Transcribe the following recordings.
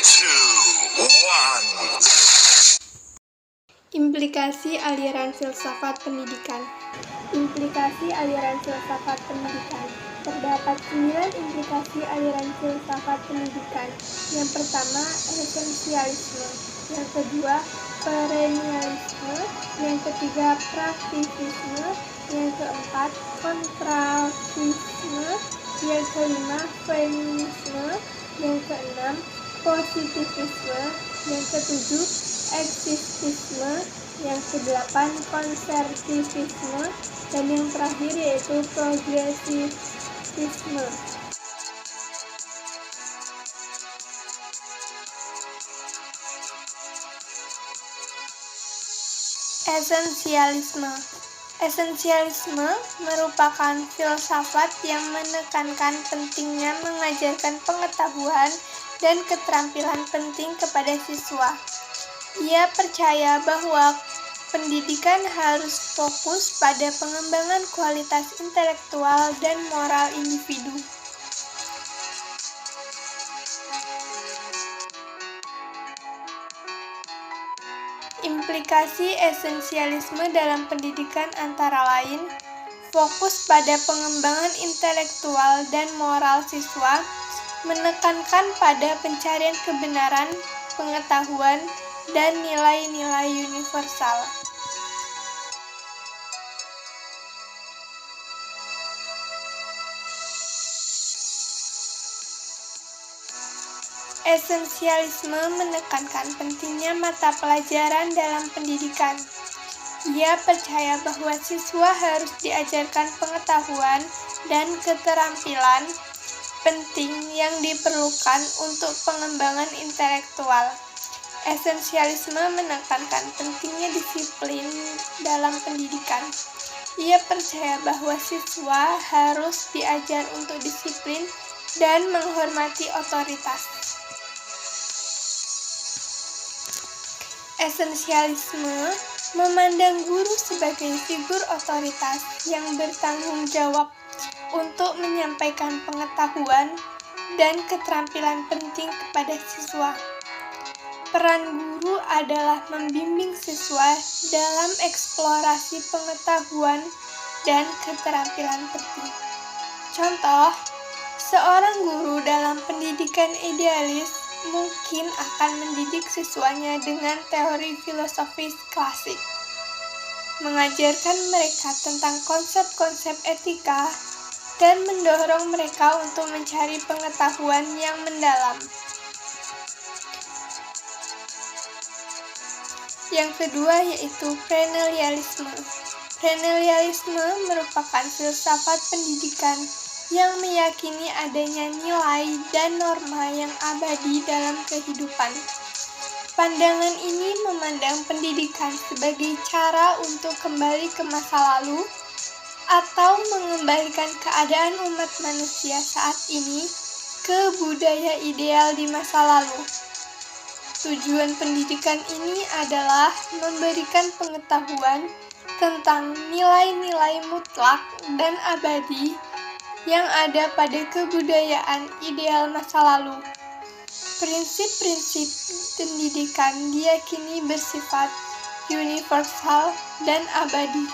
2, 1. Implikasi aliran filsafat pendidikan. Implikasi aliran filsafat pendidikan. Terdapat 9 implikasi aliran filsafat pendidikan. Yang pertama, esensialisme. Yang kedua, perennialisme. Yang ketiga, praktisisme. Yang keempat, kontrasisme. Yang kelima, feminisme. Yang keenam, positivisme. Yang ketujuh, eksistisme. Yang kedelapan, konservatisme. Dan yang terakhir yaitu progresivisme. Esensialisme. Esensialisme merupakan filsafat yang menekankan pentingnya mengajarkan pengetahuan dan keterampilan penting kepada siswa. Ia percaya bahwa pendidikan harus fokus pada pengembangan kualitas intelektual dan moral individu. Implikasi esensialisme dalam pendidikan antara lain fokus pada pengembangan intelektual dan moral siswa, menekankan pada pencarian kebenaran, pengetahuan, dan nilai-nilai universal. Esensialisme menekankan pentingnya mata pelajaran dalam pendidikan. Ia percaya bahwa siswa harus diajarkan pengetahuan dan keterampilan penting yang diperlukan untuk pengembangan intelektual. Esensialisme menekankan pentingnya disiplin dalam pendidikan. Ia percaya bahwa siswa harus diajar untuk disiplin dan menghormati otoritas. Esensialisme memandang guru sebagai figur otoritas yang bertanggung jawab untuk menyampaikan pengetahuan dan keterampilan penting kepada siswa. Peran guru adalah membimbing siswa dalam eksplorasi pengetahuan dan keterampilan penting. Contoh, seorang guru dalam pendidikan idealis mungkin akan mendidik siswanya dengan teori filosofis klasik, mengajarkan mereka tentang konsep-konsep etika, dan mendorong mereka untuk mencari pengetahuan yang mendalam. Yang kedua yaitu perennialisme. Perennialisme merupakan filsafat pendidikan yang meyakini adanya nilai dan norma yang abadi dalam kehidupan. Pandangan ini memandang pendidikan sebagai cara untuk kembali ke masa lalu atau mengembalikan keadaan umat manusia saat ini ke budaya ideal di masa lalu. Tujuan pendidikan ini adalah memberikan pengetahuan tentang nilai-nilai mutlak dan abadi yang ada pada kebudayaan ideal masa lalu. Prinsip-prinsip pendidikan diyakini bersifat universal dan abadi.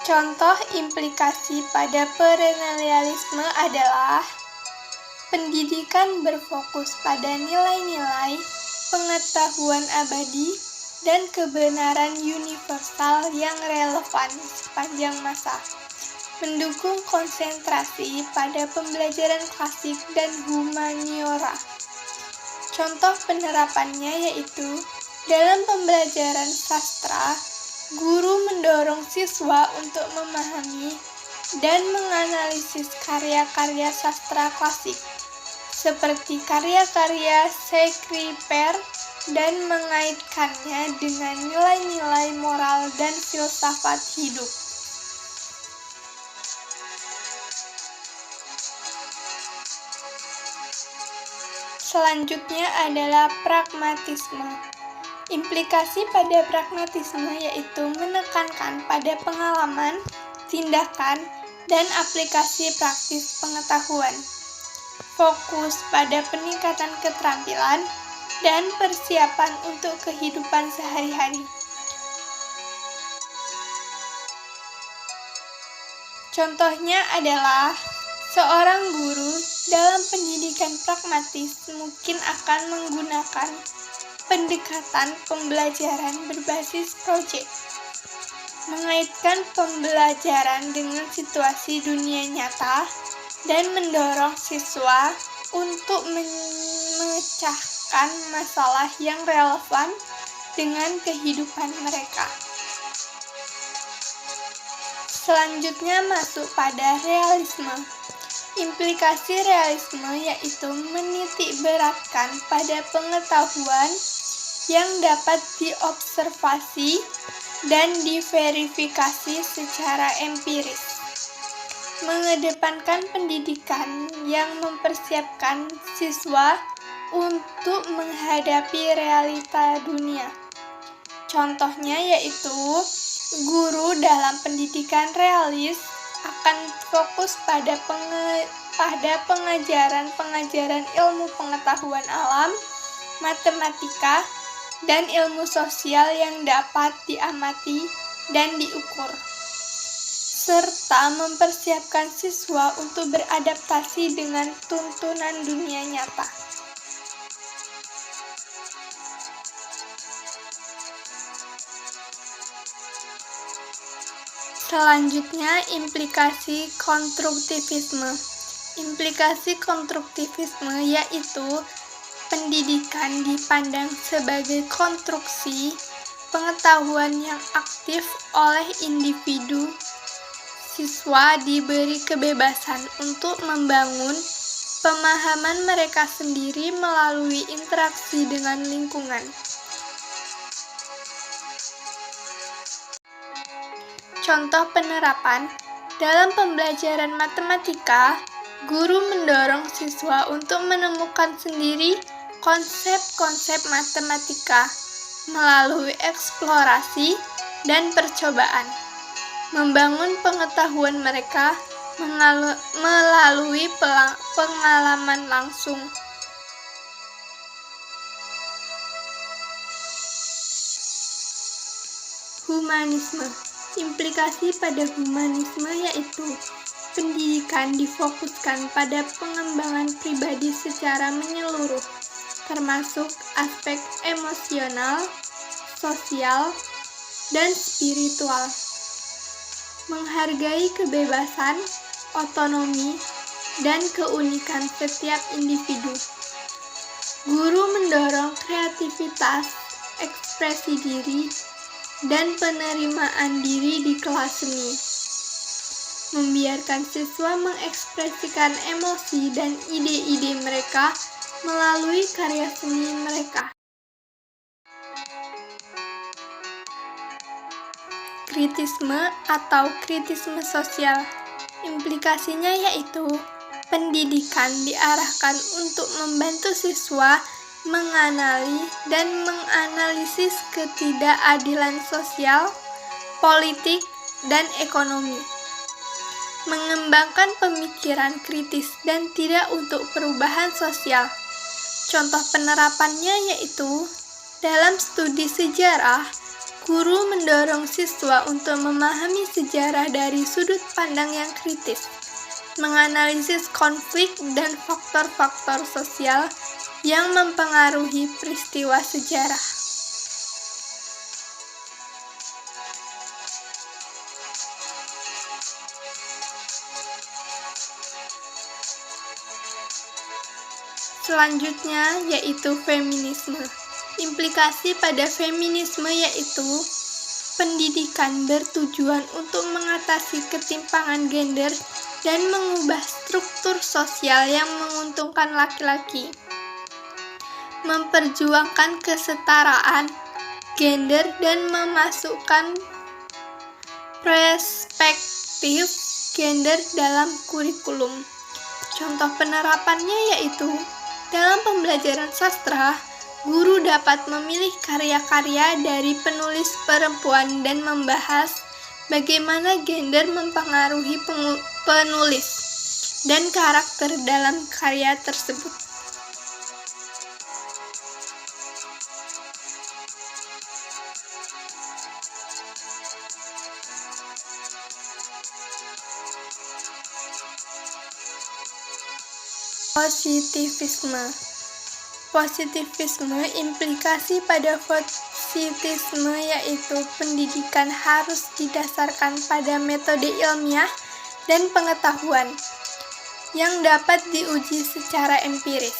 Contoh implikasi pada perennialisme adalah pendidikan berfokus pada nilai-nilai, pengetahuan abadi, dan kebenaran universal yang relevan sepanjang masa. Mendukung konsentrasi pada pembelajaran klasik dan humaniora. Contoh penerapannya yaitu dalam pembelajaran sastra, guru mendorong siswa untuk memahami dan menganalisis karya-karya sastra klasik, seperti karya-karya Shakespeare, dan mengaitkannya dengan nilai-nilai moral dan filsafat hidup. Selanjutnya adalah pragmatisme. Implikasi pada pragmatisme yaitu menekankan pada pengalaman, tindakan, dan aplikasi praktis pengetahuan. fokus pada peningkatan keterampilan dan persiapan untuk kehidupan sehari-hari. Contohnya adalah seorang guru dalam pendidikan pragmatis mungkin akan menggunakan pendekatan pembelajaran berbasis proyek, mengaitkan pembelajaran dengan situasi dunia nyata, dan mendorong siswa untuk memecahkan masalah yang relevan dengan kehidupan mereka. Selanjutnya masuk pada realisme. Implikasi realisme yaitu menitik beratkan pada pengetahuan yang dapat diobservasi dan diverifikasi secara empiris. Mengedepankan pendidikan yang mempersiapkan siswa untuk menghadapi realita dunia. Contohnya yaitu guru dalam pendidikan realis akan fokus pada pengajaran ilmu pengetahuan alam, matematika, dan ilmu sosial yang dapat diamati dan diukur, serta mempersiapkan siswa untuk beradaptasi dengan tuntunan dunia nyata. Selanjutnya, implikasi konstruktivisme. Implikasi konstruktivisme yaitu pendidikan dipandang sebagai konstruksi pengetahuan yang aktif oleh individu. Siswa diberi kebebasan untuk membangun pemahaman mereka sendiri melalui interaksi dengan lingkungan. Contoh penerapan, dalam pembelajaran matematika, guru mendorong siswa untuk menemukan sendiri konsep-konsep matematika melalui eksplorasi dan percobaan, membangun pengetahuan mereka melalui pengalaman langsung. Humanisme. Implikasi pada humanisme yaitu pendidikan difokuskan pada pengembangan pribadi secara menyeluruh, termasuk aspek emosional, sosial, dan spiritual. Menghargai kebebasan, otonomi, dan keunikan setiap individu. Guru mendorong kreativitas, ekspresi diri, dan penerimaan diri di kelas seni. Membiarkan siswa mengekspresikan emosi dan ide-ide mereka melalui karya seni mereka. Kritisme atau kritisme sosial. Implikasinya yaitu pendidikan diarahkan untuk membantu siswa mengenali dan menganalisis ketidakadilan sosial, politik, dan ekonomi. Mengembangkan pemikiran kritis dan tidak untuk perubahan sosial. Contoh penerapannya yaitu dalam studi sejarah, guru mendorong siswa untuk memahami sejarah dari sudut pandang yang kritis, menganalisis konflik dan faktor-faktor sosial yang mempengaruhi peristiwa sejarah. Selanjutnya yaitu feminisme. Implikasi pada feminisme yaitu pendidikan bertujuan untuk mengatasi ketimpangan gender dan mengubah struktur sosial yang menguntungkan laki-laki. Memperjuangkan kesetaraan gender dan memasukkan perspektif gender dalam kurikulum. Contoh penerapannya yaitu dalam pembelajaran sastra, guru dapat memilih karya-karya dari penulis perempuan dan membahas bagaimana gender mempengaruhi penulis. dan karakter dalam karya tersebut. Positivisme. Positivisme implikasi pada positivisme yaitu pendidikan harus didasarkan pada metode ilmiah dan pengetahuan yang dapat diuji secara empiris.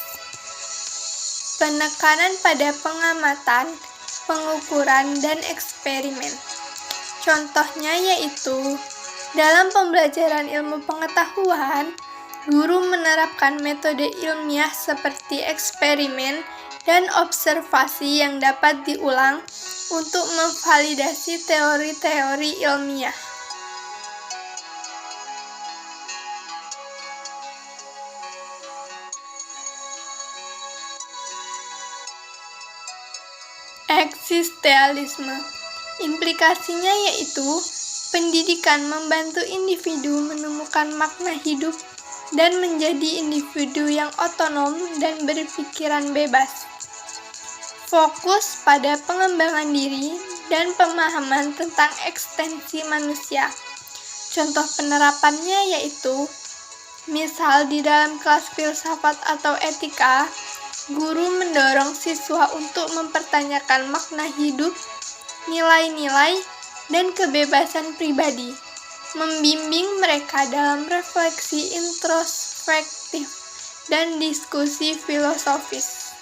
Penekanan pada pengamatan, pengukuran, dan eksperimen. Contohnya yaitu dalam pembelajaran ilmu pengetahuan, guru menerapkan metode ilmiah seperti eksperimen dan observasi yang dapat diulang untuk memvalidasi teori-teori ilmiah. Eksistensialisme. Implikasinya yaitu pendidikan membantu individu menemukan makna hidup dan menjadi individu yang otonom dan berpikiran bebas. Fokus pada pengembangan diri dan pemahaman tentang eksistensi manusia. Contoh penerapannya yaitu, misal di dalam kelas filsafat atau etika, guru mendorong siswa untuk mempertanyakan makna hidup, nilai-nilai, dan kebebasan pribadi, membimbing mereka dalam refleksi introspektif dan diskusi filosofis.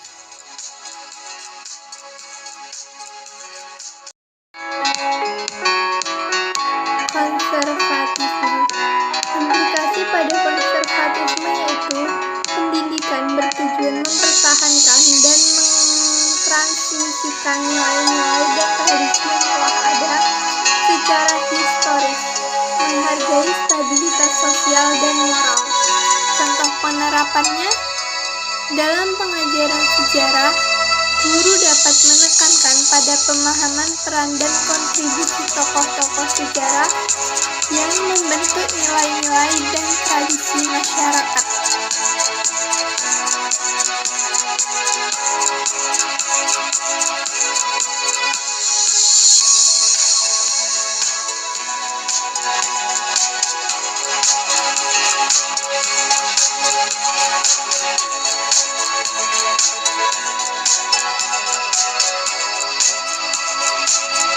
Konservatisme. Implikasi pada konservatisme yaitu pendidikan bertujuan mempertahankan dan mentransmisikan nilai-nilai dan tradisi yang telah ada secara historis, menghargai stabilitas sosial dan moral. Contoh penerapannya, dalam pengajaran sejarah, guru dapat menekankan pada pemahaman peran dan kontribusi tokoh-tokoh sejarah yang membentuk nilai-nilai dan tradisi masyarakat.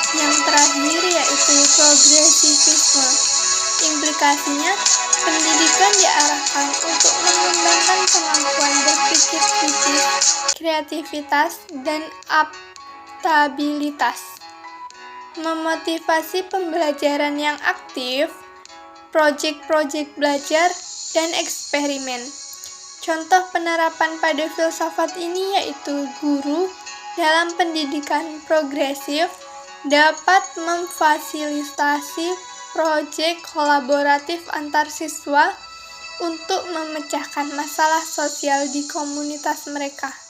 Yang terakhir yaitu progresivisme. Implikasinya, pendidikan diarahkan untuk mengembangkan kemampuan berpikir kritis, kreativitas, dan adaptabilitas. Memotivasi pembelajaran yang aktif, proyek-proyek belajar, dan eksperimen. Contoh penerapan pada filsafat ini yaitu guru dalam pendidikan progresif dapat memfasilitasi proyek kolaboratif antar siswa untuk memecahkan masalah sosial di komunitas mereka.